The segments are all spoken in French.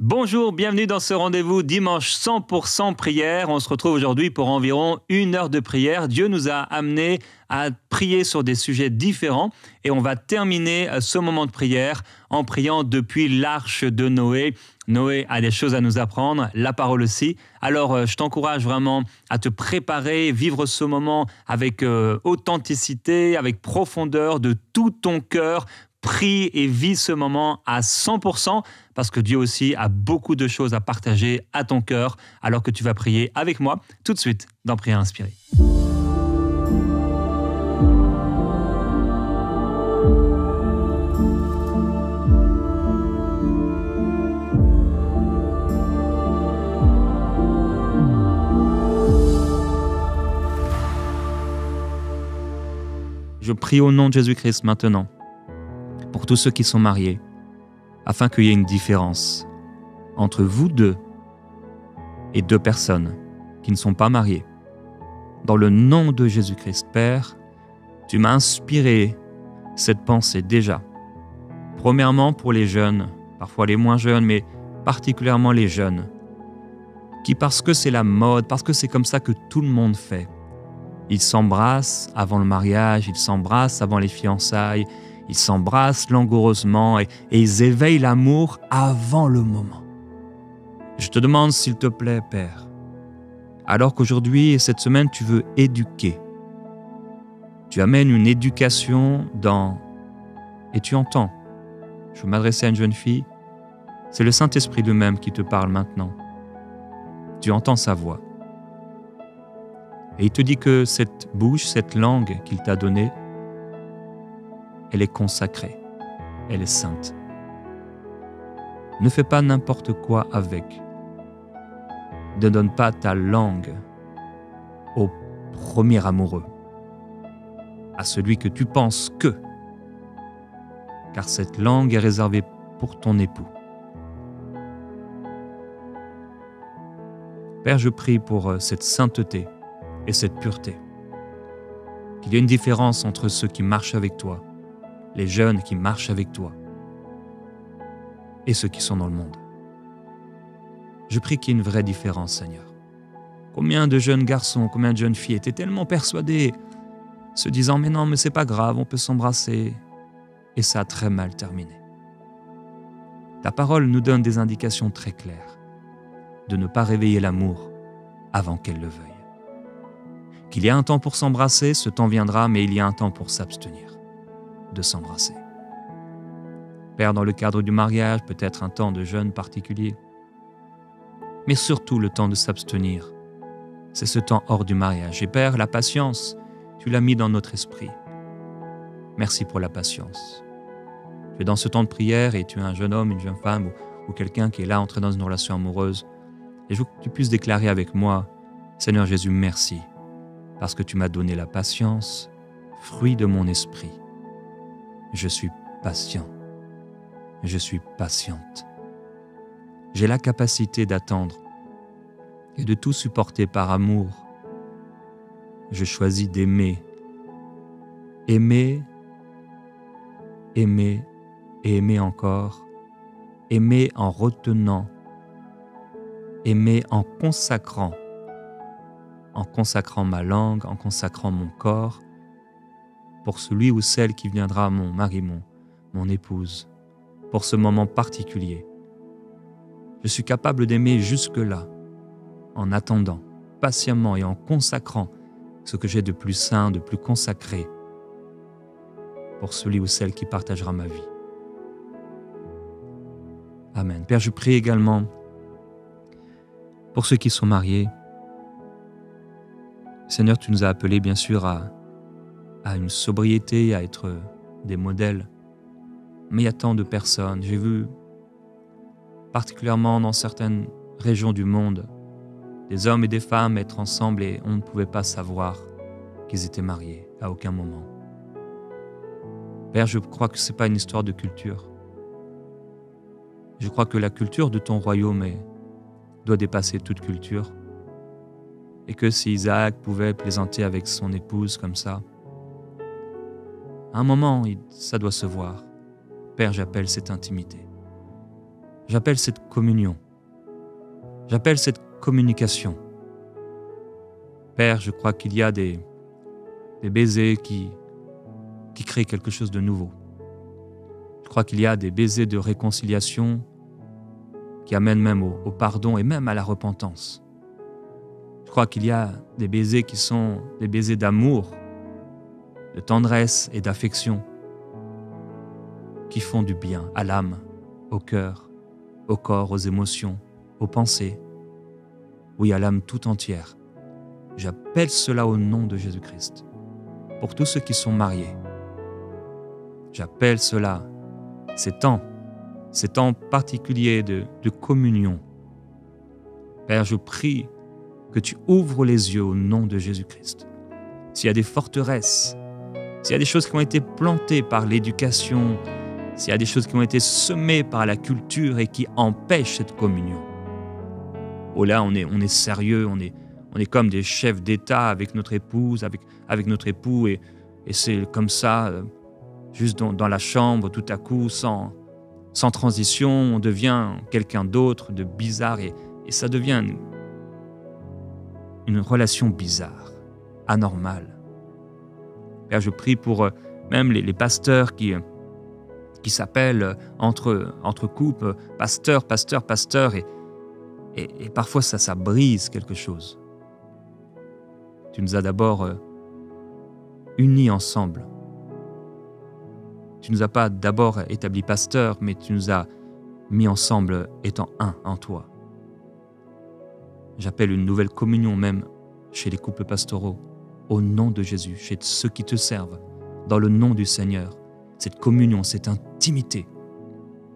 Bonjour, bienvenue dans ce rendez-vous dimanche 100% prière. On se retrouve aujourd'hui pour environ 1 heure de prière. Dieu nous a amenés à prier sur des sujets différents et on va terminer ce moment de prière en priant depuis l'arche de Noé. Noé a des choses à nous apprendre, la parole aussi. Alors, je t'encourage vraiment à te préparer, vivre ce moment avec authenticité, avec profondeur de tout ton cœur. Prie et vis ce moment à 100% parce que Dieu aussi a beaucoup de choses à partager à ton cœur alors que tu vas prier avec moi tout de suite dans Prière inspirée. Je prie au nom de Jésus-Christ maintenant pour tous ceux qui sont mariés, afin qu'il y ait une différence entre vous deux et deux personnes qui ne sont pas mariées. Dans le nom de Jésus-Christ, Père, tu m'as inspiré cette pensée déjà. Premièrement pour les jeunes, parfois les moins jeunes, mais particulièrement les jeunes, qui parce que c'est la mode, parce que c'est comme ça que tout le monde fait, ils s'embrassent avant le mariage, ils s'embrassent avant les fiançailles, ils s'embrassent langoureusement et ils éveillent l'amour avant le moment. Je te demande s'il te plaît, Père, alors qu'aujourd'hui et cette semaine tu veux éduquer, tu amènes une éducation et tu entends. Je veux m'adresser à une jeune fille, c'est le Saint-Esprit lui-même qui te parle maintenant. Tu entends sa voix. Et il te dit que cette bouche, cette langue qu'il t'a donnée, elle est consacrée, elle est sainte. Ne fais pas n'importe quoi avec. Ne donne pas ta langue au premier amoureux, à celui que tu penses que, car cette langue est réservée pour ton époux. Père, je prie pour cette sainteté et cette pureté, qu'il y ait une différence entre ceux qui marchent avec toi, les jeunes qui marchent avec toi et ceux qui sont dans le monde. Je prie qu'il y ait une vraie différence, Seigneur. Combien de jeunes garçons, combien de jeunes filles étaient tellement persuadés, se disant « mais non, mais c'est pas grave, on peut s'embrasser » et ça a très mal terminé. Ta parole nous donne des indications très claires de ne pas réveiller l'amour avant qu'elle le veuille. Qu'il y a un temps pour s'embrasser, ce temps viendra, mais il y a un temps pour s'abstenir de s'embrasser. Père, dans le cadre du mariage, peut-être un temps de jeûne particulier, mais surtout le temps de s'abstenir. C'est ce temps hors du mariage. Et Père, la patience, tu l'as mis dans notre esprit. Merci pour la patience. Tu es dans ce temps de prière et tu es un jeune homme, une jeune femme ou quelqu'un qui est là entré dans une relation amoureuse. Et je veux que tu puisses déclarer avec moi, Seigneur Jésus, merci, parce que tu m'as donné la patience, fruit de mon esprit. Je suis patient. Je suis patiente. J'ai la capacité d'attendre et de tout supporter par amour. Je choisis d'aimer. Aimer, aimer et aimer encore. Aimer en retenant. Aimer en consacrant ma langue, en consacrant mon corps, pour celui ou celle qui viendra, mon mari, mon épouse, pour ce moment particulier. Je suis capable d'aimer jusque-là, en attendant, patiemment et en consacrant ce que j'ai de plus saint, de plus consacré, pour celui ou celle qui partagera ma vie. Amen. Père, je prie également pour ceux qui sont mariés. Seigneur, tu nous as appelés bien sûr à une sobriété, à être des modèles. Mais il y a tant de personnes, j'ai vu particulièrement dans certaines régions du monde, des hommes et des femmes être ensemble et on ne pouvait pas savoir qu'ils étaient mariés à aucun moment. Père, je crois que ce n'est pas une histoire de culture. Je crois que la culture de ton royaume doit dépasser toute culture. Et que si Isaac pouvait plaisanter avec son épouse comme ça, à un moment, ça doit se voir. Père, j'appelle cette intimité. J'appelle cette communion. J'appelle cette communication. Père, je crois qu'il y a des baisers qui créent quelque chose de nouveau. Je crois qu'il y a des baisers de réconciliation qui amènent même au pardon et même à la repentance. Je crois qu'il y a des baisers qui sont des baisers d'amour, de tendresse et d'affection qui font du bien à l'âme, au cœur, au corps, aux émotions, aux pensées, oui, à l'âme tout entière. J'appelle cela au nom de Jésus-Christ. Pour tous ceux qui sont mariés, j'appelle cela, ces temps particuliers de communion. Père, je prie que tu ouvres les yeux au nom de Jésus-Christ. S'il y a des forteresses, s'il y a des choses qui ont été plantées par l'éducation, s'il y a des choses qui ont été semées par la culture et qui empêchent cette communion. Oh là, on est sérieux, on est comme des chefs d'État avec notre épouse, avec notre époux, et c'est comme ça, juste dans la chambre, tout à coup, sans transition, on devient quelqu'un d'autre, de bizarre, et ça devient une relation bizarre, anormale. Père, je prie pour même les pasteurs qui s'appellent entre couples, pasteur, et parfois ça brise quelque chose. Tu nous as d'abord unis ensemble. Tu ne nous as pas d'abord établis pasteurs, mais tu nous as mis ensemble étant un en toi. J'appelle une nouvelle communion même chez les couples pastoraux, au nom de Jésus, chez ceux qui te servent, dans le nom du Seigneur. Cette communion, cette intimité,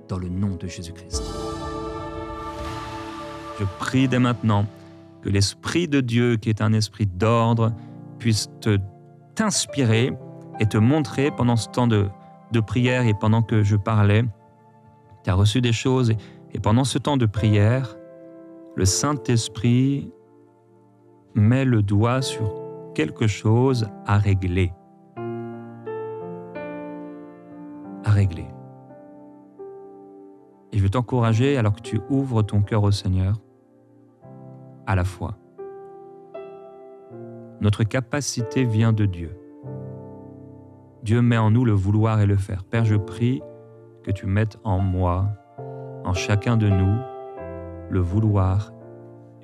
dans le nom de Jésus-Christ. Je prie dès maintenant que l'Esprit de Dieu, qui est un esprit d'ordre, puisse t'inspirer et te montrer pendant ce temps de prière et pendant que je parlais. Tu as reçu des choses et pendant ce temps de prière, le Saint-Esprit met le doigt sur quelque chose à régler. À régler. Et je veux t'encourager, alors que tu ouvres ton cœur au Seigneur, à la foi. Notre capacité vient de Dieu. Dieu met en nous le vouloir et le faire. Père, je prie que tu mettes en moi, en chacun de nous, le vouloir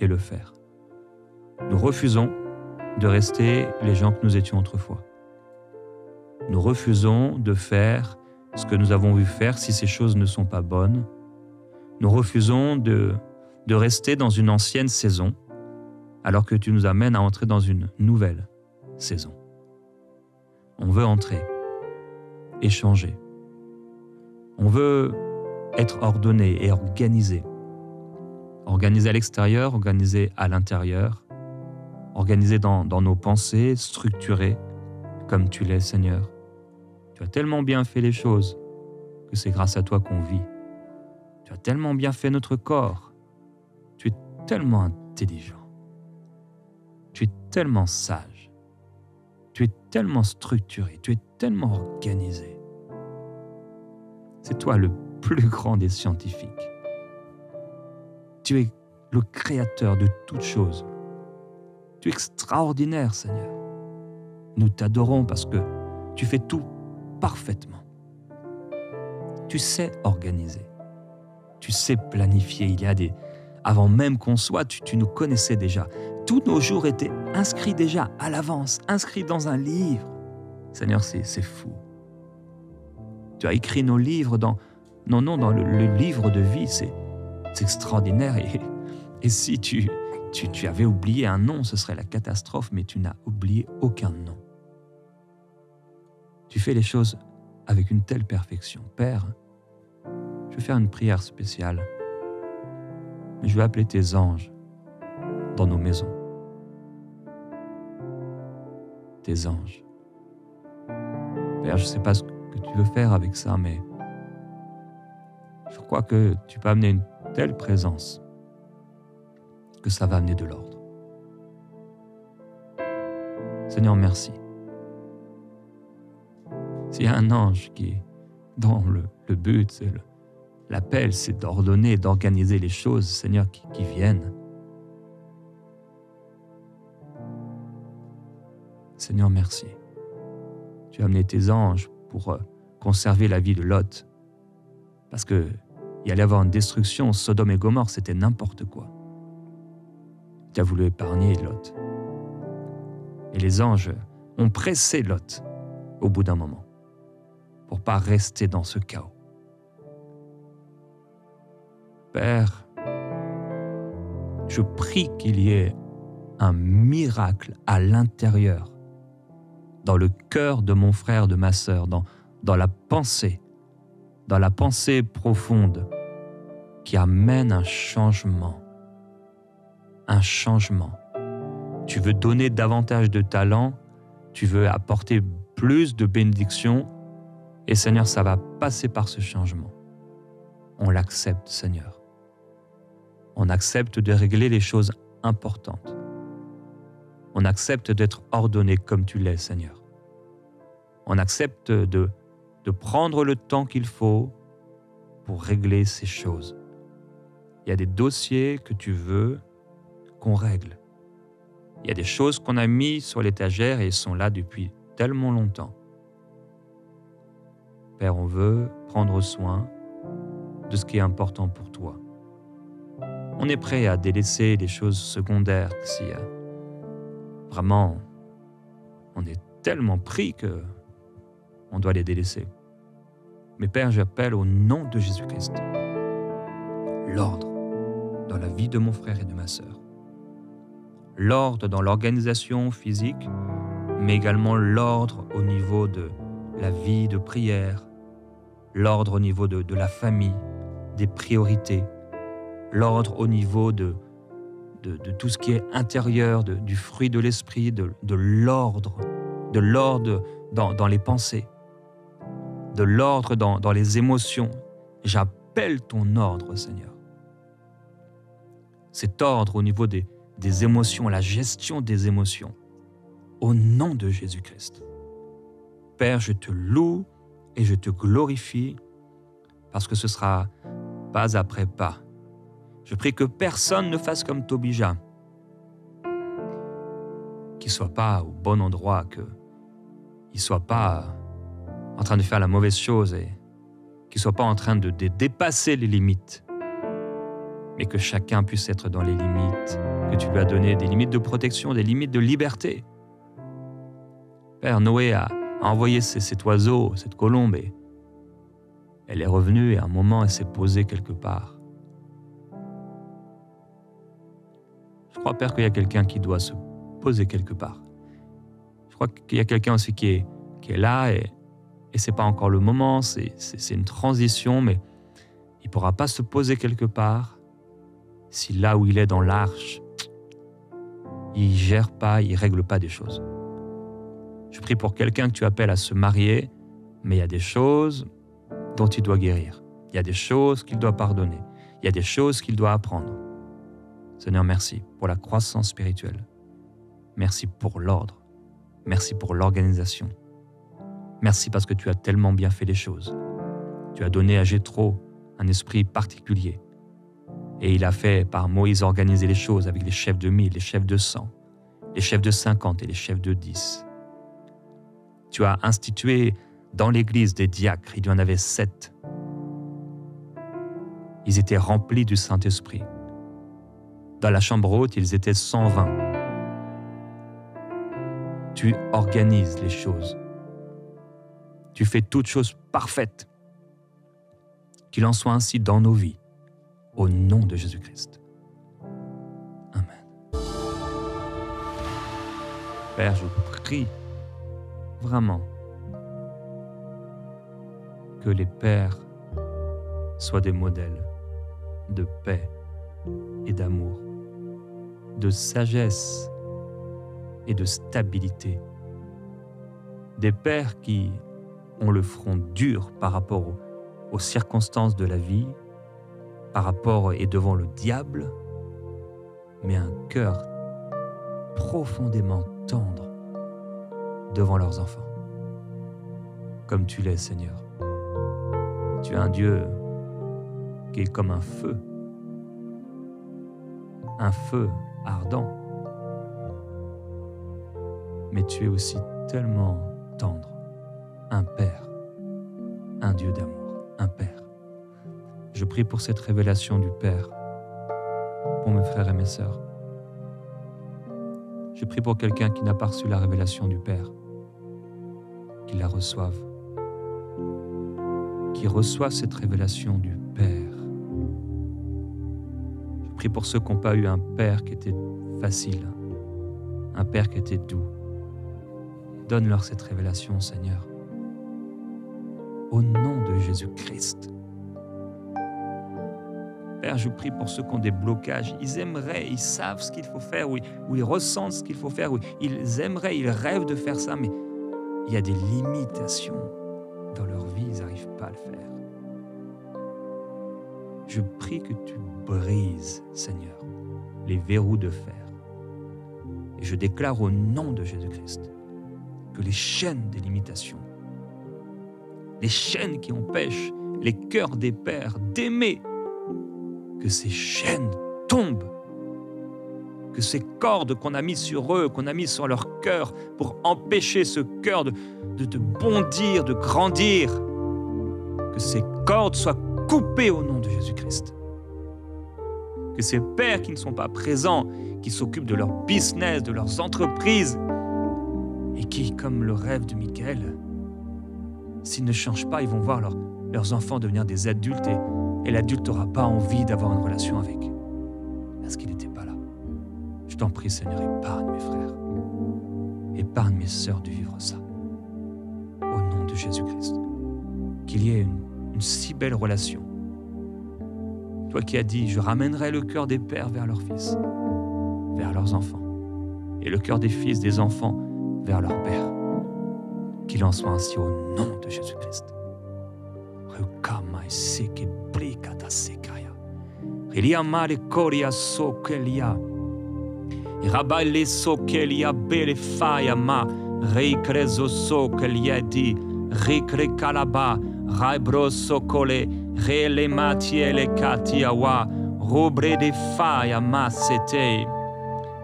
et le faire. Nous refusons de rester les gens que nous étions autrefois. Nous refusons de faire ce que nous avons vu faire si ces choses ne sont pas bonnes. Nous refusons de rester dans une ancienne saison alors que tu nous amènes à entrer dans une nouvelle saison. On veut entrer, échanger. On veut être ordonné et organisé. Organisé à l'extérieur, organisé à l'intérieur, organisé dans nos pensées, structuré comme tu l'es, Seigneur. Tu as tellement bien fait les choses que c'est grâce à toi qu'on vit. Tu as tellement bien fait notre corps. Tu es tellement intelligent. Tu es tellement sage. Tu es tellement structuré. Tu es tellement organisé. C'est toi le plus grand des scientifiques. Tu es le créateur de toutes choses. Tu es extraordinaire, Seigneur. Nous t'adorons parce que tu fais tout parfaitement. Tu sais organiser. Tu sais planifier. Avant même qu'on soit, tu nous connaissais déjà. Tous nos jours étaient inscrits déjà à l'avance, inscrits dans un livre. Seigneur, c'est fou. Tu as écrit nos livres dans le livre de vie. C'est extraordinaire. Et si tu avais oublié un nom, ce serait la catastrophe, mais tu n'as oublié aucun nom. Tu fais les choses avec une telle perfection. Père, je vais faire une prière spéciale. Je vais appeler tes anges dans nos maisons. Tes anges. Père, je ne sais pas ce que tu veux faire avec ça, mais je crois que tu peux amener une telle présence que ça va amener de l'ordre. Seigneur, merci. S'il y a un ange qui est dans le but, L'appel, c'est d'ordonner, d'organiser les choses, Seigneur, qui viennent. Seigneur, merci. Tu as amené tes anges pour conserver la vie de Lot. Parce qu'il allait y avoir une destruction, Sodome et Gomorrhe, c'était n'importe quoi. Tu as voulu épargner Lot. Et les anges ont pressé Lot au bout d'un moment pour ne pas rester dans ce chaos. Père, je prie qu'il y ait un miracle à l'intérieur, dans le cœur de mon frère, de ma sœur, dans la pensée profonde qui amène un changement. Un changement. Tu veux donner davantage de talent, tu veux apporter plus de bénédictions, et Seigneur, ça va passer par ce changement. On l'accepte, Seigneur. On accepte de régler les choses importantes. On accepte d'être ordonné comme tu l'es, Seigneur. On accepte de prendre le temps qu'il faut pour régler ces choses. Il y a des dossiers que tu veux qu'on règle. Il y a des choses qu'on a mises sur l'étagère et elles sont là depuis tellement longtemps. Père, on veut prendre soin de ce qui est important pour toi. On est prêt à délaisser les choses secondaires si vraiment on est tellement pris que on doit les délaisser. Mais Père, j'appelle au nom de Jésus-Christ l'ordre dans la vie de mon frère et de ma sœur. L'ordre dans l'organisation physique, mais également l'ordre au niveau de la vie de prière, l'ordre au niveau de la famille, des priorités, l'ordre au niveau de tout ce qui est intérieur, du fruit de l'esprit, de l'ordre dans les pensées, de l'ordre dans les émotions. J'appelle ton ordre, Seigneur. Cet ordre au niveau des émotions, la gestion des émotions, au nom de Jésus-Christ. Père, je te loue et je te glorifie parce que ce sera pas après pas. Je prie que personne ne fasse comme Tobija, qu'il ne soit pas au bon endroit, qu'il ne soit pas en train de faire la mauvaise chose et qu'il ne soit pas en train de dépasser les limites, mais que chacun puisse être dans les limites que tu lui as données, des limites de protection, des limites de liberté. Père, Noé a envoyé cet oiseau, cette colombe, et elle est revenue et à un moment, elle s'est posée quelque part. Je crois, Père, qu'il y a quelqu'un qui doit se poser quelque part. Je crois qu'il y a quelqu'un aussi qui est là et ce n'est pas encore le moment, c'est une transition, mais il ne pourra pas se poser quelque part si là où il est dans l'arche, il ne gère pas, il ne règle pas des choses. Je prie pour quelqu'un que tu appelles à se marier, mais il y a des choses dont il doit guérir. Il y a des choses qu'il doit pardonner. Il y a des choses qu'il doit apprendre. Seigneur, merci pour la croissance spirituelle. Merci pour l'ordre. Merci pour l'organisation. Merci parce que tu as tellement bien fait les choses. Tu as donné à Jéthro un esprit particulier. Et il a fait par Moïse organiser les choses avec les chefs de 1000, les chefs de 100, les chefs de 50 et les chefs de 10. Tu as institué dans l'Église des diacres, il y en avait 7. Ils étaient remplis du Saint-Esprit. Dans la chambre haute, ils étaient 120. Tu organises les choses. Tu fais toutes choses parfaites. Qu'il en soit ainsi dans nos vies, au nom de Jésus-Christ. Amen. Père, je prie vraiment que les pères soient des modèles de paix et d'amour, de sagesse et de stabilité. Des pères qui ont le front dur par rapport aux circonstances de la vie, par rapport et devant le diable, mais un cœur profondément tendre devant leurs enfants. Comme tu l'es, Seigneur. Tu es un Dieu qui est comme un feu ardent. Mais tu es aussi tellement tendre, un Père, un Dieu d'amour, un Père. Je prie pour cette révélation du Père, pour mes frères et mes sœurs. Je prie pour quelqu'un qui n'a pas reçu la révélation du Père, qu'il la reçoive, qui reçoive cette révélation du Père. Je prie pour ceux qui n'ont pas eu un Père qui était facile, un Père qui était doux. Donne-leur cette révélation, Seigneur. Au nom de Jésus-Christ. Père, je prie pour ceux qui ont des blocages. Ils aimeraient, ils savent ce qu'il faut faire, ou ils ressentent ce qu'il faut faire, ou ils aimeraient, ils rêvent de faire ça, mais il y a des limitations dans leur vie, ils n'arrivent pas à le faire. Je prie que tu brises, Seigneur, les verrous de fer. Et je déclare au nom de Jésus-Christ que les chaînes des limitations, les chaînes qui empêchent les cœurs des pères d'aimer, que ces chaînes tombent, que ces cordes qu'on a mis sur eux, qu'on a mis sur leur cœur pour empêcher ce cœur de bondir, de grandir, que ces cordes soient coupées au nom de Jésus-Christ. Que ces pères qui ne sont pas présents, qui s'occupent de leur business, de leurs entreprises, et qui, comme le rêve de Michael, s'ils ne changent pas, ils vont voir leurs enfants devenir des adultes et l'adulte n'aura pas envie d'avoir une relation avec, parce qu'il n'était pas là. Je t'en prie, Seigneur, épargne mes frères, épargne mes sœurs de vivre ça. Au nom de Jésus-Christ, qu'il y ait une si belle relation. Toi qui as dit, je ramènerai le cœur des pères vers leurs fils, vers leurs enfants, et le cœur des fils, des enfants, vers leur père. Qu'il en soit ainsi au nom de Jésus-Christ.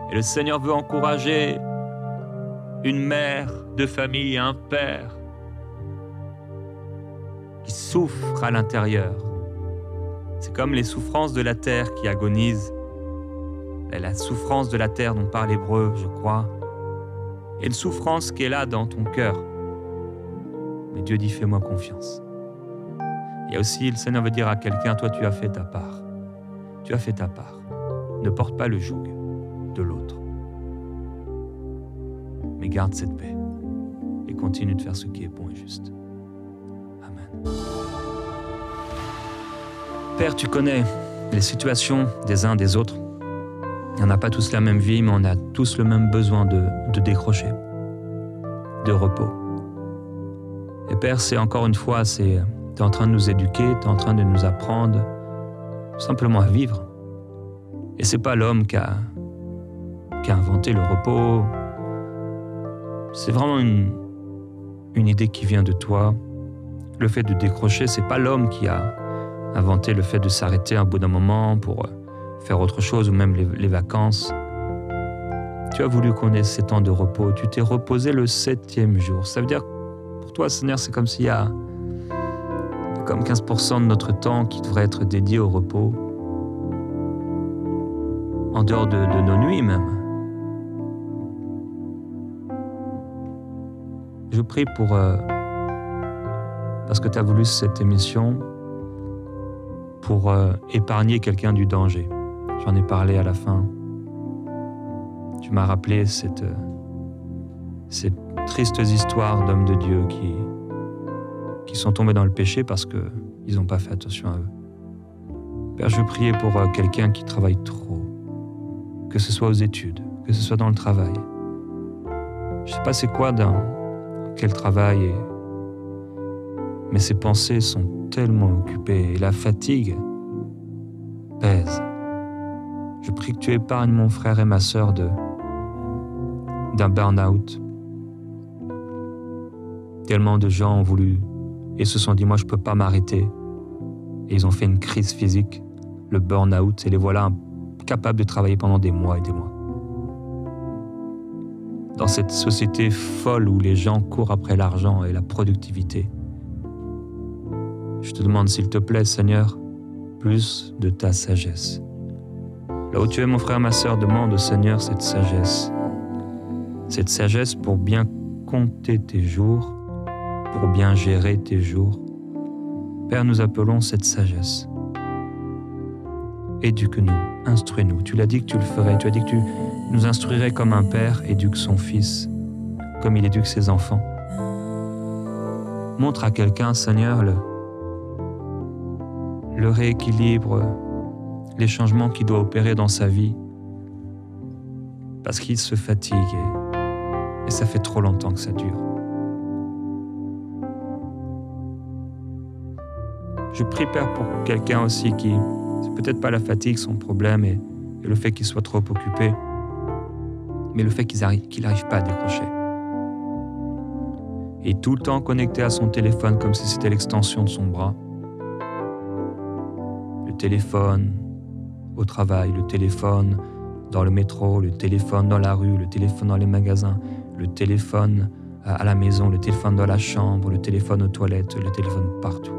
Et le Seigneur veut encourager une mère de famille, un père qui souffre à l'intérieur. C'est comme les souffrances de la terre qui agonisent. La souffrance de la terre dont parle l'hébreu, je crois. Et une souffrance qui est là dans ton cœur. Mais Dieu dit, fais-moi confiance. Il y a aussi, le Seigneur veut dire à quelqu'un, toi tu as fait ta part. Tu as fait ta part. Ne porte pas le joug de l'autre. Mais garde cette paix et continue de faire ce qui est bon et juste. Amen. Père, tu connais les situations des uns des autres. On n'a pas tous la même vie, mais on a tous le même besoin de décrocher, de repos. Et Père, c'est encore une fois, tu es en train de nous éduquer, tu es en train de nous apprendre simplement à vivre. Et c'est pas l'homme qui a inventé le repos. C'est vraiment une idée qui vient de toi. Le fait de décrocher, c'est pas l'homme qui a inventé le fait de s'arrêter un bout d'un moment pour faire autre chose, ou même les vacances. Tu as voulu qu'on ait ces temps de repos. Tu t'es reposé le 7e jour. Ça veut dire, pour toi, Seigneur, c'est comme s'il y a comme 15% de notre temps qui devrait être dédié au repos, en dehors de nos nuits même. Je prie parce que tu as voulu cette émission, pour épargner quelqu'un du danger. J'en ai parlé à la fin. Tu m'as rappelé ces tristes histoires d'hommes de Dieu qui sont tombés dans le péché parce qu'ils n'ont pas fait attention à eux. Père, je priais pour quelqu'un qui travaille trop, que ce soit aux études, que ce soit dans le travail. Je ne sais pas c'est quoi quel travail, mais ses pensées sont tellement occupées et la fatigue pèse. Je prie que tu épargnes mon frère et ma sœur d'un burn-out. Tellement de gens ont voulu et se sont dit, moi je ne peux pas m'arrêter. et ils ont fait une crise physique, le burn-out, et les voilà capables de travailler pendant des mois et des mois. Dans cette société folle où les gens courent après l'argent et la productivité, je te demande s'il te plaît, Seigneur, plus de ta sagesse. Là où tu es, mon frère, ma sœur, demande au Seigneur cette sagesse. Cette sagesse pour bien compter tes jours, pour bien gérer tes jours. Père, nous appelons cette sagesse. Éduque-nous, instruis-nous. Tu l'as dit que tu le ferais, tu as dit que tu nous instruirais comme un père éduque son fils, comme il éduque ses enfants. Montre à quelqu'un, Seigneur, le rééquilibre, les changements qu'il doit opérer dans sa vie, parce qu'il se fatigue et ça fait trop longtemps que ça dure. Je prie, Père, pour quelqu'un aussi qui, c'est peut-être pas la fatigue son problème et le fait qu'il soit trop occupé, mais le fait qu'il n'arrive pas à décrocher. Et tout le temps connecté à son téléphone comme si c'était l'extension de son bras. Le téléphone au travail, le téléphone dans le métro, le téléphone dans la rue, le téléphone dans les magasins, le téléphone à la maison, le téléphone dans la chambre, le téléphone aux toilettes, le téléphone partout.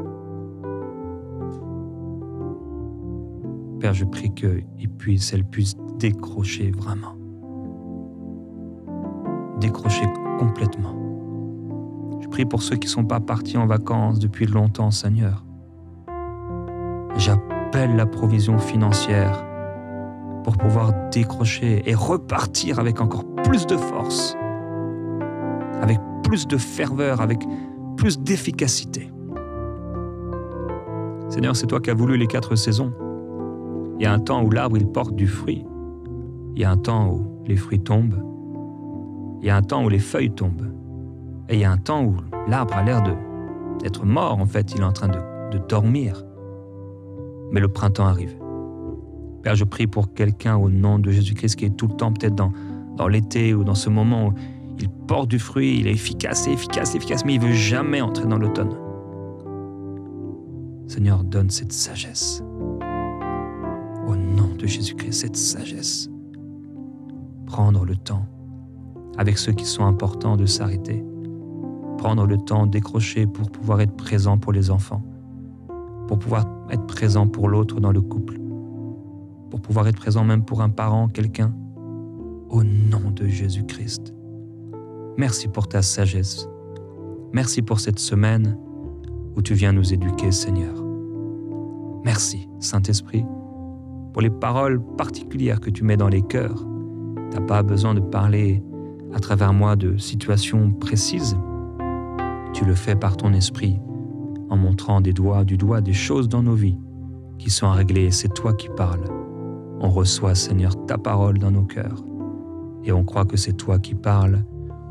Père, je prie qu'elle puisse décrocher vraiment. Décrocher complètement. Je prie pour ceux qui ne sont pas partis en vacances depuis longtemps, Seigneur. J'appelle la provision financière pour pouvoir décrocher et repartir avec encore plus de force, avec plus de ferveur, avec plus d'efficacité. Seigneur, c'est toi qui as voulu les 4 saisons. Il y a un temps où l'arbre, il porte du fruit. Il y a un temps où les fruits tombent. Il y a un temps où les feuilles tombent. Et il y a un temps où l'arbre a l'air d'être mort, en fait. Il est en train de dormir. Mais le printemps arrive. Père, je prie pour quelqu'un au nom de Jésus-Christ qui est tout le temps peut-être dans l'été ou dans ce moment où il porte du fruit, il est efficace, mais il ne veut jamais entrer dans l'automne. Seigneur, donne cette sagesse. Au nom de Jésus-Christ, cette sagesse. Prendre le temps, avec ceux qui sont importants, de s'arrêter. Prendre le temps, décrocher pour pouvoir être présent pour les enfants. Pour pouvoir être présent pour l'autre dans le couple. Pour pouvoir être présent même pour un parent, quelqu'un. Au nom de Jésus-Christ. Merci pour ta sagesse. Merci pour cette semaine où tu viens nous éduquer, Seigneur. Merci, Saint-Esprit, pour les paroles particulières que tu mets dans les cœurs. Tu n'as pas besoin de parler à travers moi de situations précises. Tu le fais par ton esprit, en montrant du doigt des choses dans nos vies qui sont à régler. C'est toi qui parles. On reçoit, Seigneur, ta parole dans nos cœurs. Et on croit que c'est toi qui parles.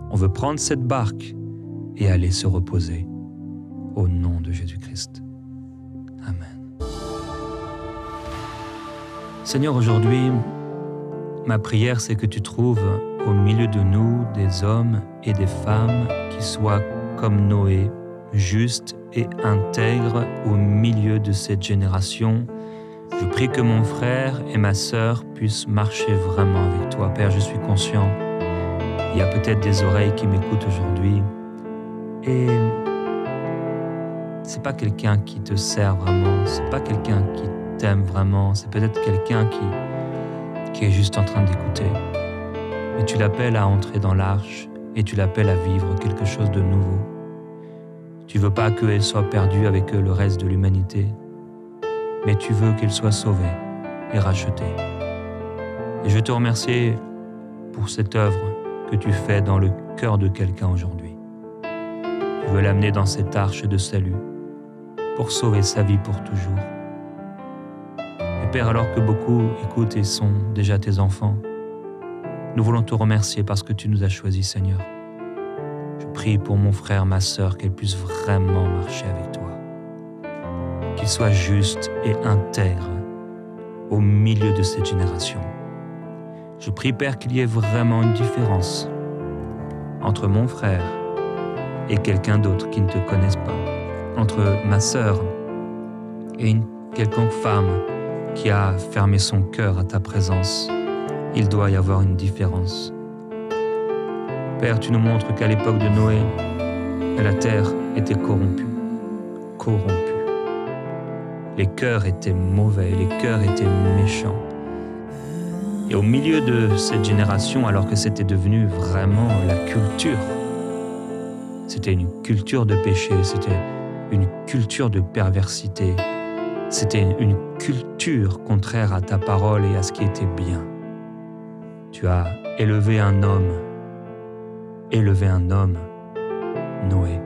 On veut prendre cette barque et aller se reposer. Au nom de Jésus-Christ. Amen. Seigneur, aujourd'hui, ma prière, c'est que tu trouves au milieu de nous des hommes et des femmes qui soient comme Noé, justes et intègres au milieu de cette génération. Je prie que mon frère et ma sœur puissent marcher vraiment avec toi. Père, je suis conscient, il y a peut-être des oreilles qui m'écoutent aujourd'hui et c'est pas quelqu'un qui te sert vraiment, c'est pas quelqu'un qui t'aime vraiment, c'est peut-être quelqu'un qui est juste en train d'écouter. Mais tu l'appelles à entrer dans l'arche et tu l'appelles à vivre quelque chose de nouveau. Tu veux pas qu'elle soit perdue avec le reste de l'humanité, mais tu veux qu'elle soit sauvée et rachetée. Et je veux te remercier pour cette œuvre que tu fais dans le cœur de quelqu'un aujourd'hui. Tu veux l'amener dans cette arche de salut pour sauver sa vie pour toujours. Et Père, alors que beaucoup écoutent et sont déjà tes enfants, nous voulons te remercier parce que tu nous as choisis, Seigneur. Je prie pour mon frère, ma sœur, qu'elle puisse vraiment marcher avec toi. Qu'il soit juste et intègre au milieu de cette génération. Je prie, Père, qu'il y ait vraiment une différence entre mon frère et quelqu'un d'autre qui ne te connaisse pas, entre ma sœur et une quelconque femme qui a fermé son cœur à ta présence. Il doit y avoir une différence. Père, tu nous montres qu'à l'époque de Noé, la terre était corrompue. Les cœurs étaient mauvais, les cœurs étaient méchants. Et au milieu de cette génération, alors que c'était devenu vraiment la culture, c'était une culture de péché, c'était une culture de perversité, c'était une culture contraire à ta parole et à ce qui était bien. Tu as élevé un homme, Noé,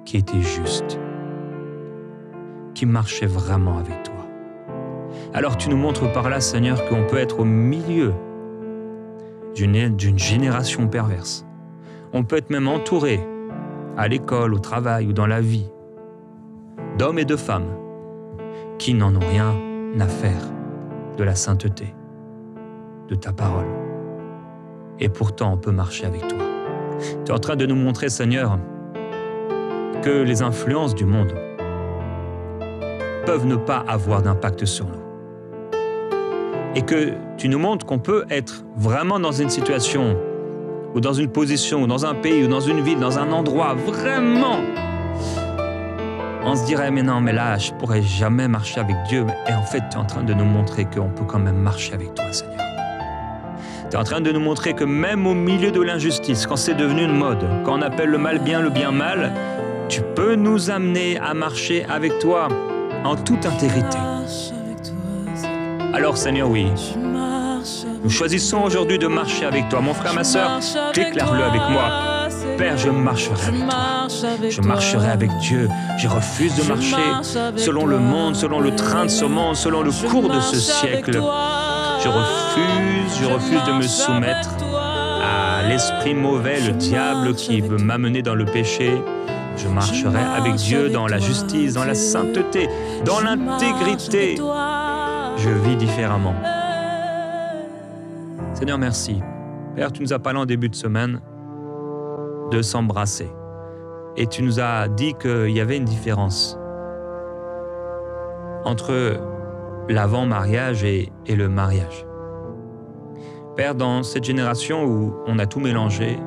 qui était juste, qui marchait vraiment avec toi. Alors tu nous montres par là, Seigneur, qu'on peut être au milieu d'une génération perverse. On peut être même entouré, à l'école, au travail ou dans la vie, d'hommes et de femmes qui n'en ont rien à faire de la sainteté, de ta parole. Et pourtant, on peut marcher avec toi. Tu es en train de nous montrer, Seigneur, que les influences du monde peuvent ne pas avoir d'impact sur nous. Et que tu nous montres qu'on peut être vraiment dans une situation, ou dans une position, ou dans un pays, ou dans une ville, dans un endroit, vraiment, on se dirait, mais non, mais là, je pourrais jamais marcher avec Dieu. Et en fait, tu es en train de nous montrer qu'on peut quand même marcher avec toi, Seigneur. Tu es en train de nous montrer que même au milieu de l'injustice, quand c'est devenu une mode, quand on appelle le mal bien, le bien mal, tu peux nous amener à marcher avec toi en toute intégrité. Alors Seigneur, oui, nous choisissons aujourd'hui de marcher avec toi. Mon frère, ma sœur, déclare-le avec moi. Père, je marcherai avec toi. Je marcherai avec Dieu. Je refuse de marcher selon le monde, selon le train de ce monde, selon le cours de ce siècle. Je refuse de me soumettre à l'esprit mauvais, le diable qui veut m'amener dans le péché. Je marcherai avec Dieu dans la justice, dans la sainteté, dans l'intégrité. Je vis différemment. Seigneur, merci. Père, tu nous as parlé en début de semaine de s'embrasser. Et tu nous as dit qu'il y avait une différence entre l'avant-mariage et le mariage. Père, dans cette génération où on a tout mélangé,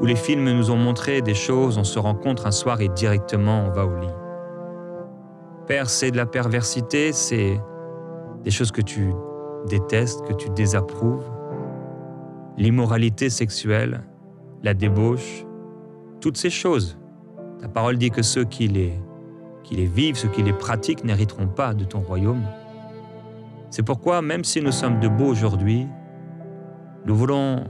où les films nous ont montré des choses, on se rencontre un soir et directement on va au lit. Père, c'est de la perversité, c'est des choses que tu détestes, que tu désapprouves, l'immoralité sexuelle, la débauche, toutes ces choses. Ta parole dit que ceux qui les vivent, ceux qui les pratiquent n'hériteront pas de ton royaume. C'est pourquoi, même si nous sommes debout aujourd'hui, nous voulons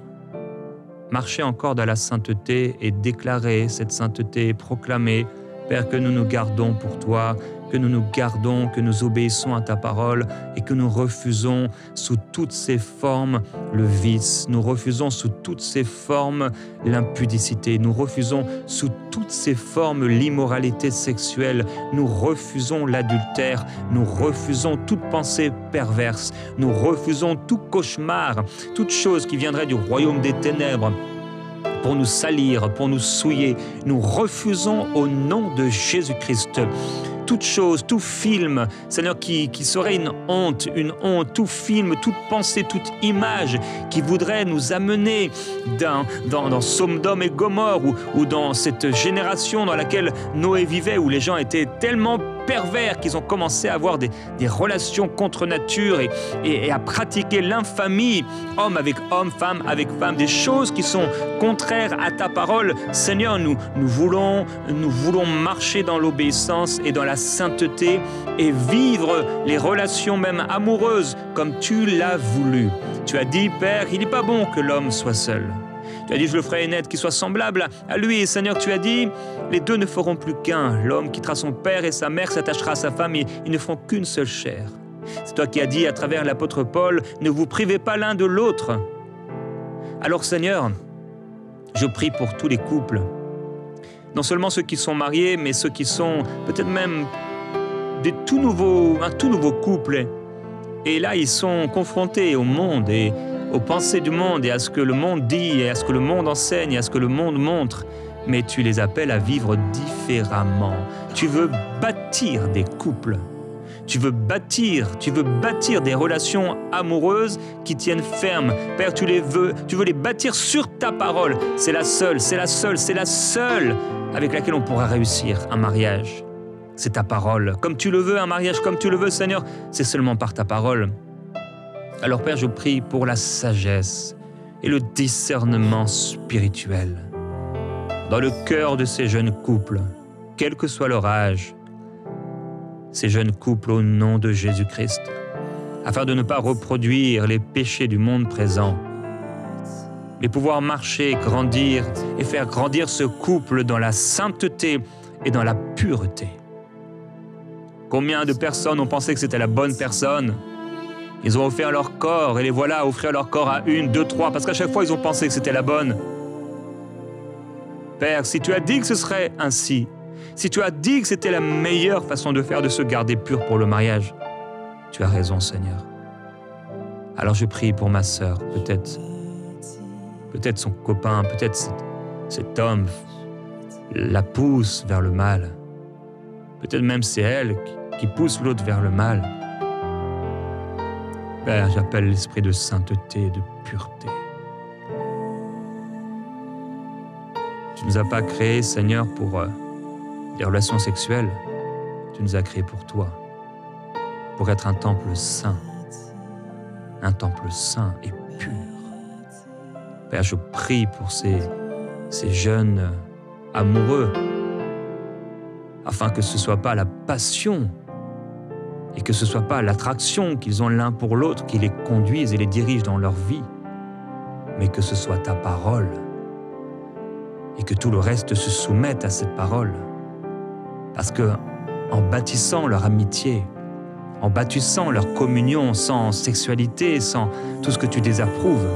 marcher encore dans la sainteté et déclarer cette sainteté, proclamer, Père, que nous nous gardons pour toi, que nous nous gardons, que nous obéissons à ta parole et que nous refusons sous toutes ses formes le vice, nous refusons sous toutes ses formes l'impudicité, nous refusons sous toutes ses formes l'immoralité sexuelle, nous refusons l'adultère, nous refusons toute pensée perverse, nous refusons tout cauchemar, toute chose qui viendrait du royaume des ténèbres, pour nous salir, pour nous souiller. Nous refusons au nom de Jésus-Christ toute chose, tout film, Seigneur, qui serait une honte, tout film, toute pensée, toute image qui voudrait nous amener dans Sodome et Gomorrhe ou dans cette génération dans laquelle Noé vivait, où les gens étaient tellement pervers qu'ils ont commencé à avoir des relations contre nature et à pratiquer l'infamie, homme avec homme, femme avec femme, des choses qui sont contraires à ta parole. Seigneur, nous voulons marcher dans l'obéissance et dans la sainteté et vivre les relations même amoureuses comme tu l'as voulu. Tu as dit, Père, il n'est pas bon que l'homme soit seul. Tu as dit, je le ferai naître qui soit semblable à lui. Et Seigneur, tu as dit, les deux ne feront plus qu'un. L'homme quittera son père et sa mère, s'attachera à sa femme et ils ne feront qu'une seule chair. C'est toi qui as dit à travers l'apôtre Paul, ne vous privez pas l'un de l'autre. Alors Seigneur, je prie pour tous les couples, non seulement ceux qui sont mariés, mais ceux qui sont peut-être même un tout nouveau couple. Et là, ils sont confrontés au monde et aux pensées du monde et à ce que le monde dit et à ce que le monde enseigne et à ce que le monde montre. mais tu les appelles à vivre différemment. Tu veux bâtir des couples. Tu veux bâtir des relations amoureuses qui tiennent ferme. Père, tu veux les bâtir sur ta parole. C'est la seule avec laquelle on pourra réussir un mariage. C'est ta parole. Comme tu le veux, un mariage comme tu le veux, Seigneur, c'est seulement par ta parole. Alors Père, je prie pour la sagesse et le discernement spirituel dans le cœur de ces jeunes couples, quel que soit leur âge, ces jeunes couples au nom de Jésus-Christ, afin de ne pas reproduire les péchés du monde présent, mais pouvoir marcher, grandir et faire grandir ce couple dans la sainteté et dans la pureté. Combien de personnes ont pensé que c'était la bonne personne? Ils ont offert leur corps et les voilà à offrir leur corps à 1, 2, 3, parce qu'à chaque fois ils ont pensé que c'était la bonne. Père, si tu as dit que ce serait ainsi, si tu as dit que c'était la meilleure façon de faire, de se garder pur pour le mariage, tu as raison, Seigneur. Alors je prie pour ma sœur, peut-être son copain, peut-être cet homme la pousse vers le mal. Peut-être même c'est elle qui pousse l'autre vers le mal. Père, j'appelle l'esprit de sainteté et de pureté. Tu ne nous as pas créés, Seigneur, pour des relations sexuelles. Tu nous as créés pour toi, pour être un temple saint et pur. Père, je prie pour ces jeunes amoureux, afin que ce ne soit pas la passion et que ce ne soit pas l'attraction qu'ils ont l'un pour l'autre qui les conduise et les dirige dans leur vie, mais que ce soit ta parole et que tout le reste se soumette à cette parole. Parce que en bâtissant leur amitié, en bâtissant leur communion sans sexualité, sans tout ce que tu désapprouves,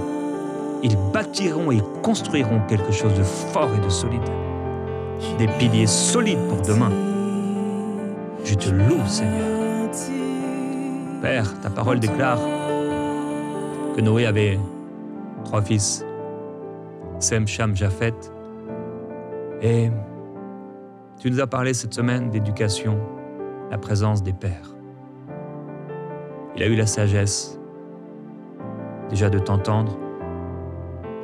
ils bâtiront et construiront quelque chose de fort et de solide. Des piliers solides pour demain. Je te loue, Seigneur. Père, ta parole déclare que Noé avait 3 fils, Sem, Cham, Japhet. Et tu nous as parlé cette semaine d'éducation, la présence des pères. Il a eu la sagesse, déjà de t'entendre,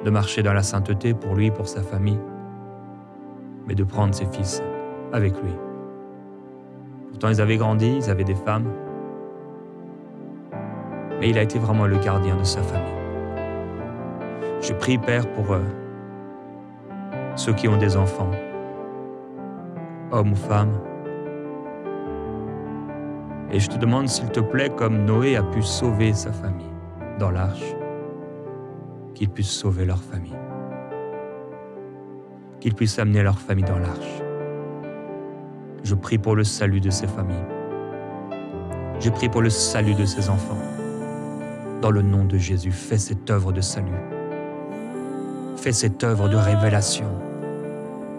de marcher dans la sainteté pour lui, pour sa famille, mais de prendre ses fils avec lui. Pourtant, ils avaient grandi, ils avaient des femmes, mais il a été vraiment le gardien de sa famille. Je prie, Père, pour ceux qui ont des enfants, hommes ou femmes, et je te demande, s'il te plaît, comme Noé a pu sauver sa famille dans l'arche, qu'ils puissent sauver leur famille, qu'ils puissent amener leur famille dans l'arche. Je prie pour le salut de ces familles. Je prie pour le salut de ces enfants. Dans le nom de Jésus, fais cette œuvre de salut. Fais cette œuvre de révélation.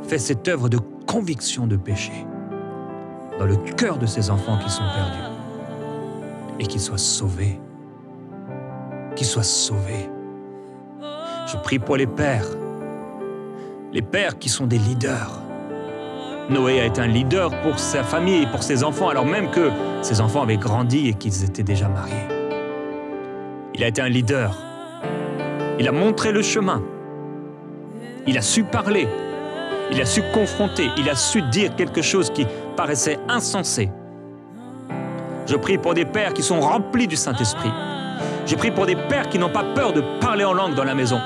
Fais cette œuvre de conviction de péché dans le cœur de ces enfants qui sont perdus et qu'ils soient sauvés. Qu'ils soient sauvés. Je prie pour les pères qui sont des leaders. Noé a été un leader pour sa famille et pour ses enfants, alors même que ses enfants avaient grandi et qu'ils étaient déjà mariés. Il a été un leader. Il a montré le chemin. Il a su parler. Il a su confronter. Il a su dire quelque chose qui paraissait insensé. Je prie pour des pères qui sont remplis du Saint-Esprit. Je prie pour des pères qui n'ont pas peur de parler en langue dans la maison.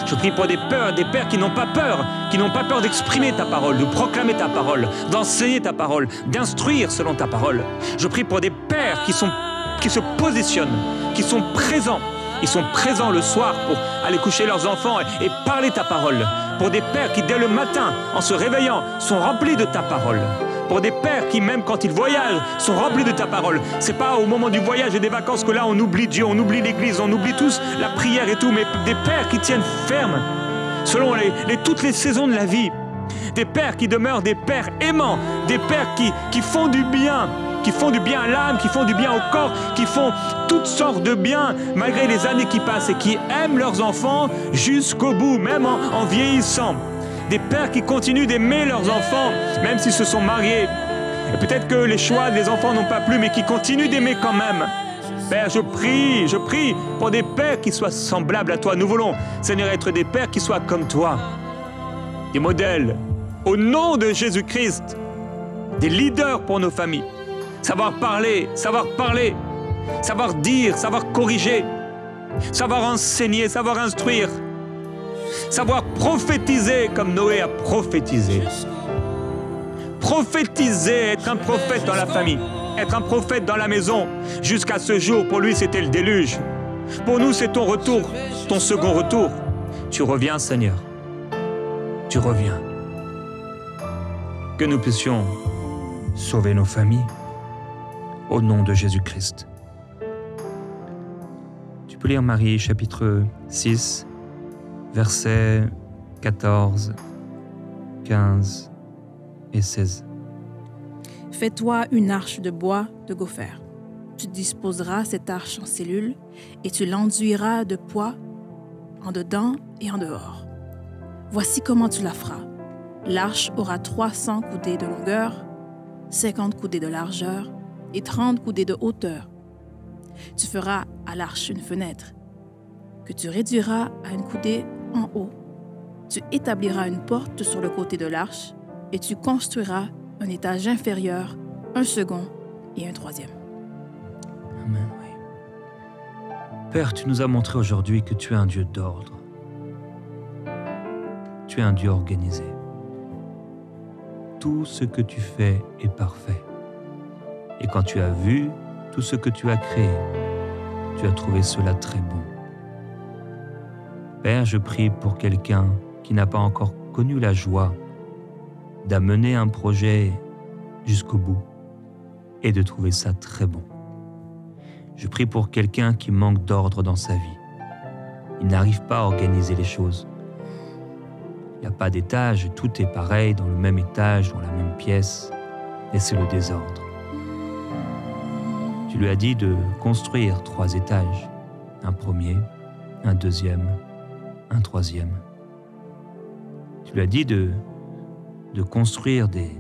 Je prie pour des pères qui n'ont pas peur d'exprimer ta parole, de proclamer ta parole, d'enseigner ta parole, d'instruire selon ta parole. Je prie pour des pères qui se positionnent, qui sont présents. Ils sont présents le soir pour aller coucher leurs enfants et parler ta parole. Pour des pères qui, dès le matin, en se réveillant, sont remplis de ta parole. Pour des pères qui, même quand ils voyagent, sont remplis de ta parole. C'est pas au moment du voyage et des vacances que là, on oublie Dieu, on oublie l'Église, on oublie tous la prière et tout, mais des pères qui tiennent ferme selon toutes les saisons de la vie. Des pères qui demeurent des pères aimants, des pères qui font du bien, qui font du bien à l'âme, qui font du bien au corps, qui font toutes sortes de bien malgré les années qui passent et qui aiment leurs enfants jusqu'au bout, même en vieillissant. des pères qui continuent d'aimer leurs enfants, même s'ils se sont mariés. Et peut-être que les choix des enfants n'ont pas plu, mais qui continuent d'aimer quand même. Père, je prie pour des pères qui soient semblables à toi. Nous voulons, Seigneur, être des pères qui soient comme toi, des modèles, au nom de Jésus-Christ, des leaders pour nos familles. Savoir parler, savoir dire, savoir corriger, savoir enseigner, savoir instruire, savoir prophétiser comme Noé a prophétisé. Prophétiser, être un prophète dans la famille, être un prophète dans la maison. Jusqu'à ce jour, pour lui, c'était le déluge. Pour nous, c'est ton retour, ton second retour. Tu reviens, Seigneur. Tu reviens. Que nous puissions sauver nos familles au nom de Jésus-Christ. Tu peux lire Marie, chapitre 6, versets 14, 15 et 16. Fais-toi une arche de bois de gopher. Tu disposeras cette arche en cellules et tu l'enduiras de poids en dedans et en dehors. Voici comment tu la feras. L'arche aura 300 coudées de longueur, 50 coudées de largeur et 30 coudées de hauteur. Tu feras à l'arche une fenêtre que tu réduiras à une coudée en haut. Tu établiras une porte sur le côté de l'arche et tu construiras un étage inférieur, un second et un troisième. Amen, oui. Père, tu nous as montré aujourd'hui que tu es un Dieu d'ordre. Tu es un Dieu organisé. Tout ce que tu fais est parfait. Et quand tu as vu tout ce que tu as créé, tu as trouvé cela très bon. Père, je prie pour quelqu'un qui n'a pas encore connu la joie d'amener un projet jusqu'au bout et de trouver ça très bon. Je prie pour quelqu'un qui manque d'ordre dans sa vie. Il n'arrive pas à organiser les choses. Il n'y a pas d'étage, tout est pareil, dans le même étage, dans la même pièce, et c'est le désordre. Tu lui as dit de construire 3 étages, un premier, un deuxième, un troisième. Tu lui as dit de construire des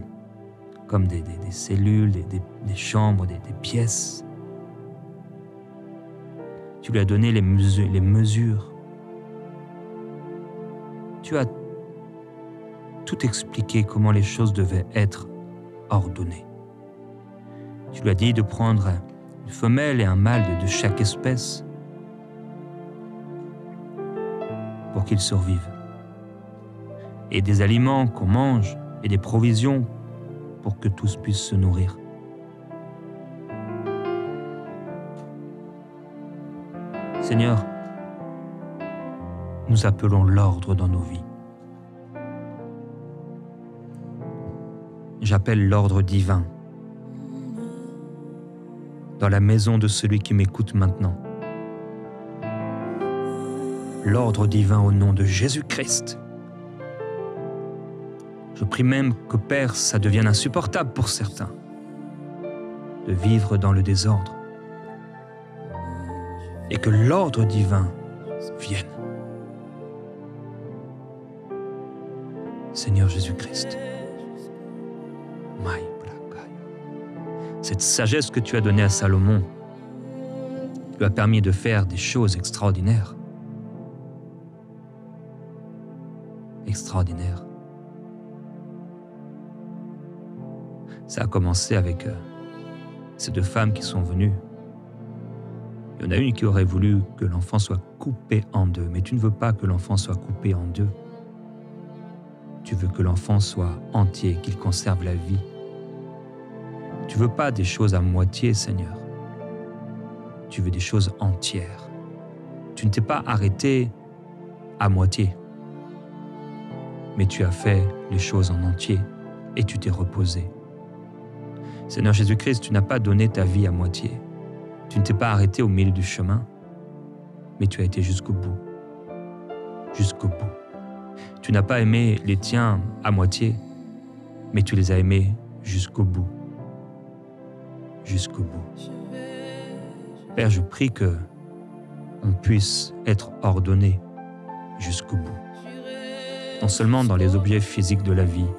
cellules, des chambres, des pièces. Tu lui as donné les mesures. Tu as tout expliqué comment les choses devaient être ordonnées. Tu lui as dit de prendre une femelle et un mâle de chaque espèce pour qu'ils survivent. Et des aliments qu'on mange et des provisions pour que tous puissent se nourrir. Seigneur, nous appelons l'ordre dans nos vies. J'appelle l'ordre divin dans la maison de celui qui m'écoute maintenant. L'ordre divin au nom de Jésus-Christ. Je prie même que, Père, ça devienne insupportable pour certains de vivre dans le désordre et que l'ordre divin vienne. Seigneur Jésus-Christ, cette sagesse que tu as donnée à Salomon lui a permis de faire des choses extraordinaires. Extraordinaires. Ça a commencé avec ces 2 femmes qui sont venues. Il y en a une qui aurait voulu que l'enfant soit coupé en 2, mais tu ne veux pas que l'enfant soit coupé en 2. Tu veux que l'enfant soit entier, qu'il conserve la vie. Tu ne veux pas des choses à moitié, Seigneur. Tu veux des choses entières. Tu ne t'es pas arrêté à moitié, mais tu as fait les choses en entier et tu t'es reposé. Seigneur Jésus-Christ, tu n'as pas donné ta vie à moitié. Tu ne t'es pas arrêté au milieu du chemin, mais tu as été jusqu'au bout. Jusqu'au bout. Tu n'as pas aimé les tiens à moitié, mais tu les as aimés jusqu'au bout. Jusqu'au bout. Père, je prie que on puisse être ordonné jusqu'au bout. non seulement dans les objets physiques de la vie,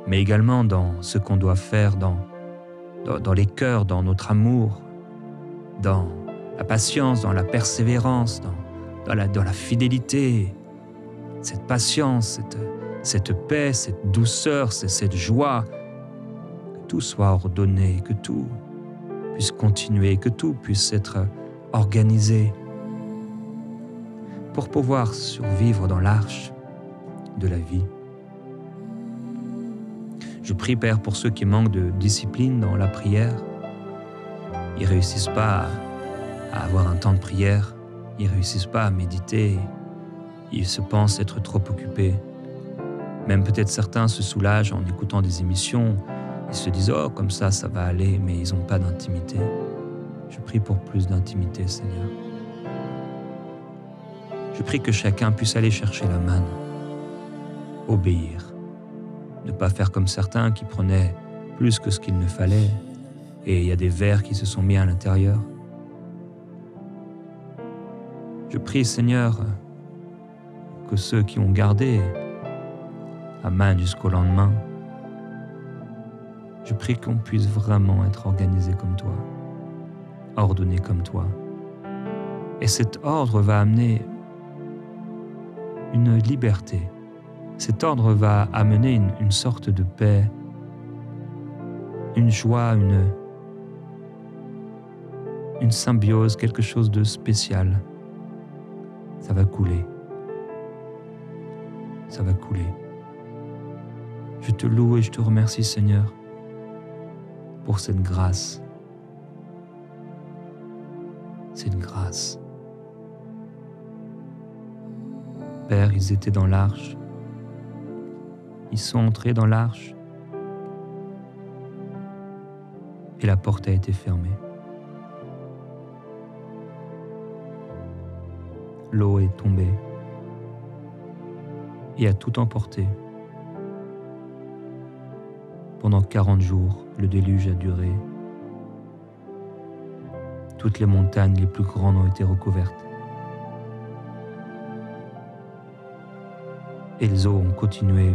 mais également dans ce qu'on doit faire dans les cœurs, dans notre amour, dans la patience, dans la persévérance, dans la fidélité, cette patience, cette paix, cette douceur, cette joie, que tout soit ordonné, que tout puisse continuer, que tout puisse être organisé pour pouvoir survivre dans l'arche de la vie. Je prie, Père, pour ceux qui manquent de discipline dans la prière. Ils ne réussissent pas à avoir un temps de prière, ils ne réussissent pas à méditer, ils se pensent être trop occupés. Même peut-être certains se soulagent en écoutant des émissions, ils se disent « Oh, comme ça va aller », mais ils n'ont pas d'intimité. Je prie pour plus d'intimité, Seigneur. Je prie que chacun puisse aller chercher la manne, obéir, ne pas faire comme certains qui prenaient plus que ce qu'il ne fallait, et il y a des vers qui se sont mis à l'intérieur. Je prie, Seigneur, que ceux qui ont gardé la manne jusqu'au lendemain, je prie qu'on puisse vraiment être organisé comme toi, ordonné comme toi. Et cet ordre va amener une liberté. Cet ordre va amener une sorte de paix, une joie, une symbiose, quelque chose de spécial. Ça va couler. Ça va couler. Je te loue et je te remercie, Seigneur, pour cette grâce. Cette grâce. Père, ils étaient dans l'arche. Ils sont entrés dans l'arche. Et la porte a été fermée. L'eau est tombée et a tout emporté. Pendant 40 jours, le déluge a duré. Toutes les montagnes les plus grandes ont été recouvertes. Et les eaux ont continué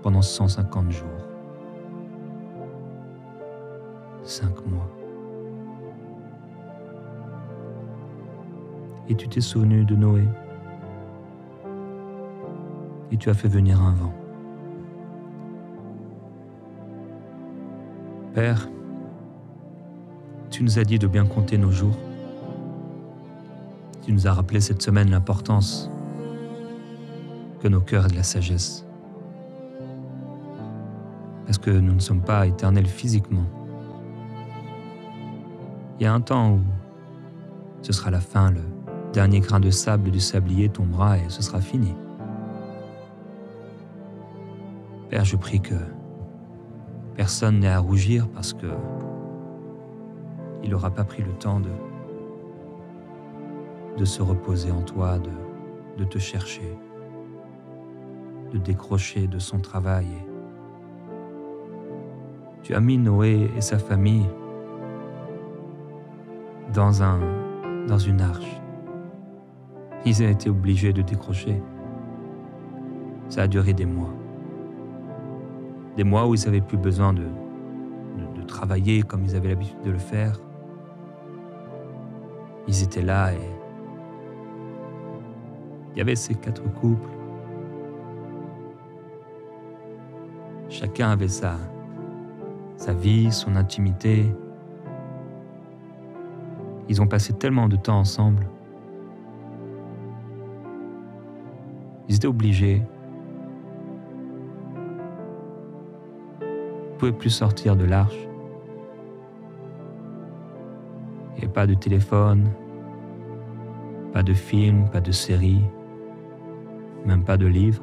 pendant 150 jours. 5 mois. Et tu t'es souvenu de Noé. Et tu as fait venir un vent. Père, tu nous as dit de bien compter nos jours. Tu nous as rappelé cette semaine l'importance que nos cœurs aient de la sagesse. Parce que nous ne sommes pas éternels physiquement. Il y a un temps où ce sera la fin, le dernier grain de sable du sablier tombera et ce sera fini. Père, je prie que personne n'ait à rougir parce que il n'aura pas pris le temps de se reposer en toi, de te chercher, de décrocher de son travail. Tu as mis Noé et sa famille dans une arche. Ils ont été obligés de décrocher. Ça a duré des mois. Des mois où ils n'avaient plus besoin de travailler comme ils avaient l'habitude de le faire. Ils étaient là et il y avait ces 4 couples. Chacun avait sa vie, son intimité. Ils ont passé tellement de temps ensemble. Ils étaient obligés. Ils ne pouvaient plus sortir de l'arche. Il n'y avait pas de téléphone, pas de film, pas de série, même pas de livre.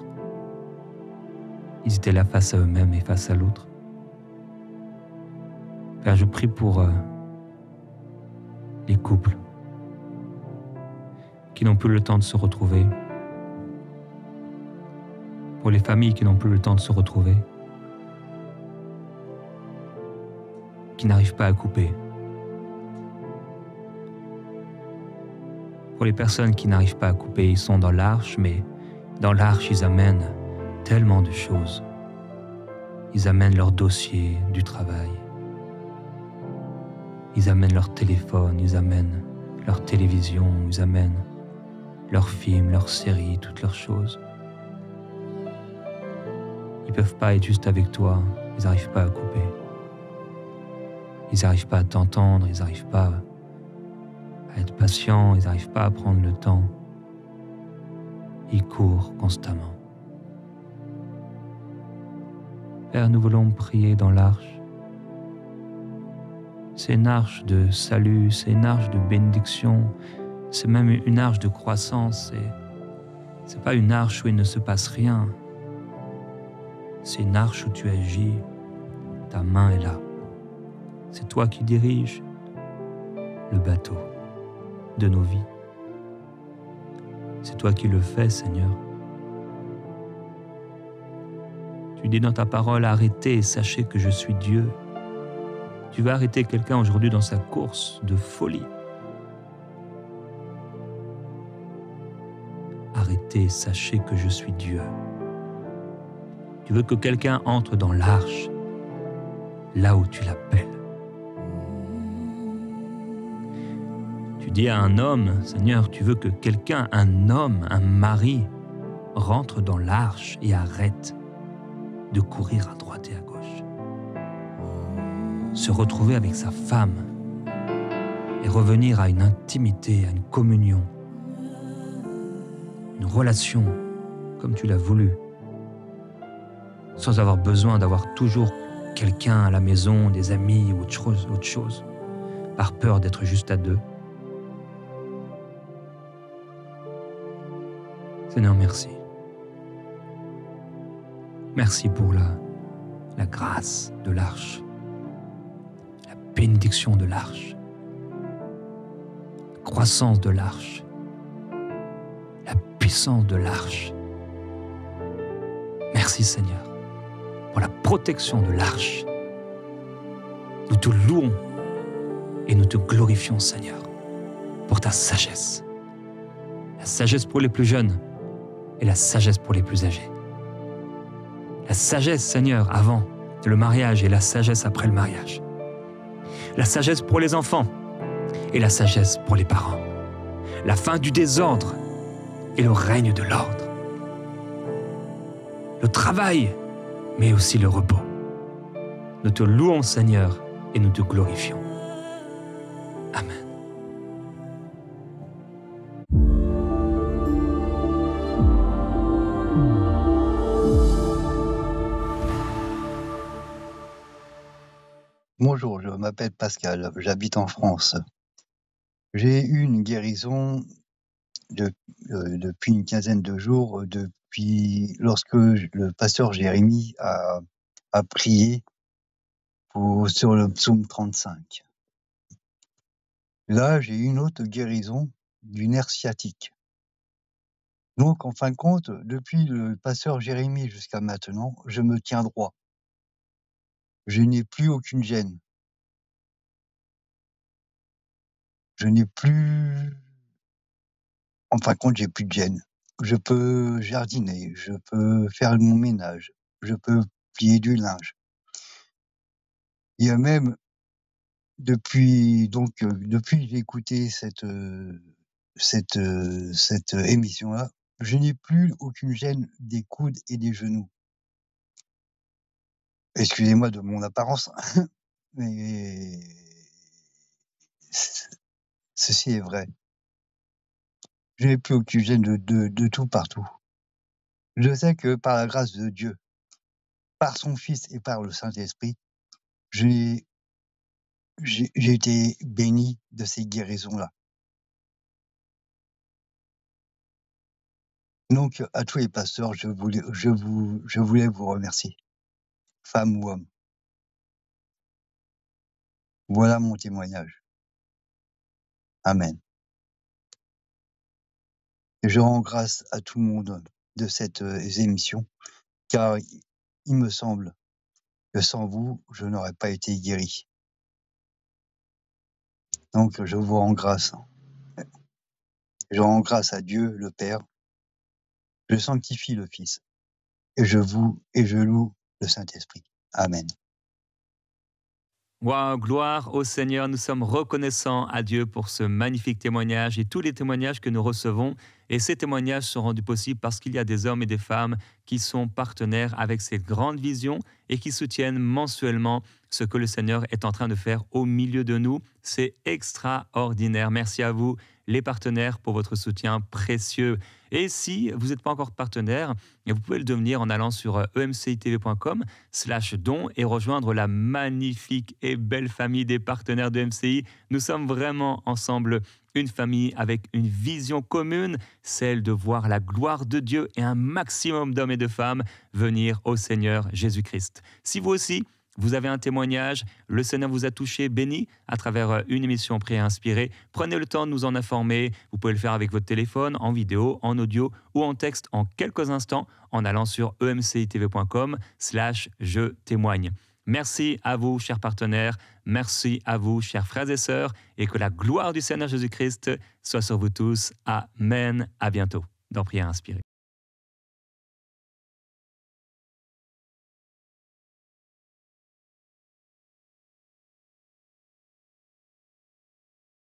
Ils étaient là face à eux-mêmes et face à l'autre. Père, je prie pour les couples qui n'ont plus le temps de se retrouver, pour les familles qui n'ont plus le temps de se retrouver, qui n'arrivent pas à couper, pour les personnes qui n'arrivent pas à couper, ils sont dans l'arche, mais Dans l'arche, ils amènent tellement de choses. Ils amènent leur dossier du travail. Ils amènent leur téléphone, ils amènent leur télévision, ils amènent leurs films, leurs séries, toutes leurs choses. Ils ne peuvent pas être juste avec toi, ils n'arrivent pas à couper. Ils n'arrivent pas à t'entendre, ils n'arrivent pas à être patients, ils n'arrivent pas à prendre le temps. Ils courent constamment. Père, nous voulons prier dans l'arche. C'est une arche de salut, c'est une arche de bénédiction, c'est même une arche de croissance. C'est pas une arche où il ne se passe rien. C'est une arche où tu agis, ta main est là. C'est toi qui diriges le bateau de nos vies. C'est toi qui le fais, Seigneur. Tu dis dans ta parole, arrêtez et sachez que je suis Dieu. Tu vas arrêter quelqu'un aujourd'hui dans sa course de folie. Arrêtez, sachez que je suis Dieu. Tu veux que quelqu'un entre dans l'arche, là où tu l'appelles. Tu dis à un homme, Seigneur, tu veux que quelqu'un, un homme, un mari, rentre dans l'arche et arrête de courir à droite et à gauche. Se retrouver avec sa femme et revenir à une intimité, à une communion, une relation comme tu l'as voulu, sans avoir besoin d'avoir toujours quelqu'un à la maison, des amis ou autre chose, par peur d'être juste à deux. Seigneur, merci. Merci pour la grâce de l'arche, la bénédiction de l'arche, la croissance de l'arche, la puissance de l'arche. Merci Seigneur pour la protection de l'arche. Nous te louons et nous te glorifions Seigneur pour ta sagesse. La sagesse pour les plus jeunes et la sagesse pour les plus âgés. La sagesse, Seigneur, avant le mariage et la sagesse après le mariage. La sagesse pour les enfants et la sagesse pour les parents. La fin du désordre et le règne de l'ordre. Le travail, mais aussi le repos. Nous te louons, Seigneur, et nous te glorifions. Amen. Bonjour, je m'appelle Pascal, j'habite en France. J'ai eu une guérison depuis une quinzaine de jours, depuis lorsque le pasteur Jérémie a prié sur le psaume 35. Là, j'ai eu une autre guérison du nerf sciatique. Donc, en fin de compte, depuis le pasteur Jérémie jusqu'à maintenant, je me tiens droit. Je n'ai plus aucune gêne. Je n'ai plus... En fin de compte, j'ai plus de gêne. Je peux jardiner, je peux faire mon ménage, je peux plier du linge. Il y a même, depuis que j'ai écouté cette émission-là, je n'ai plus aucune gêne des coudes et des genoux. Excusez-moi de mon apparence, mais ceci est vrai. Je n'ai plus aucune gêne de tout partout. Je sais que par la grâce de Dieu, par son Fils et par le Saint-Esprit, j'ai été béni de ces guérisons-là. Donc, à tous les pasteurs, je voulais vous remercier, femmes ou hommes. Voilà mon témoignage. Amen. Et je rends grâce à tout le monde de cette émission, car il me semble que sans vous, je n'aurais pas été guéri. Donc, je vous rends grâce. Je rends grâce à Dieu, le Père, Je sanctifie le Fils et je loue le Saint-Esprit. Amen. Waouh, gloire au Seigneur, nous sommes reconnaissants à Dieu pour ce magnifique témoignage et tous les témoignages que nous recevons. Et ces témoignages sont rendus possibles parce qu'il y a des hommes et des femmes qui sont partenaires avec cette grande vision et qui soutiennent mensuellement ce que le Seigneur est en train de faire au milieu de nous. C'est extraordinaire. Merci à vous, les partenaires, pour votre soutien précieux. Et si vous n'êtes pas encore partenaire, vous pouvez le devenir en allant sur emcitv.com/don et rejoindre la magnifique et belle famille des partenaires de MCI. Nous sommes vraiment ensemble une famille avec une vision commune, celle de voir la gloire de Dieu et un maximum d'hommes et de femmes venir au Seigneur Jésus-Christ. Si vous aussi, vous avez un témoignage, le Seigneur vous a touché, béni à travers une émission Prière inspirée, prenez le temps de nous en informer. Vous pouvez le faire avec votre téléphone, en vidéo, en audio ou en texte en quelques instants en allant sur emcitv.com/je témoigne. Merci à vous, chers partenaires. Merci à vous, chers frères et sœurs. Et que la gloire du Seigneur Jésus-Christ soit sur vous tous. Amen. À bientôt dans Prière inspirée.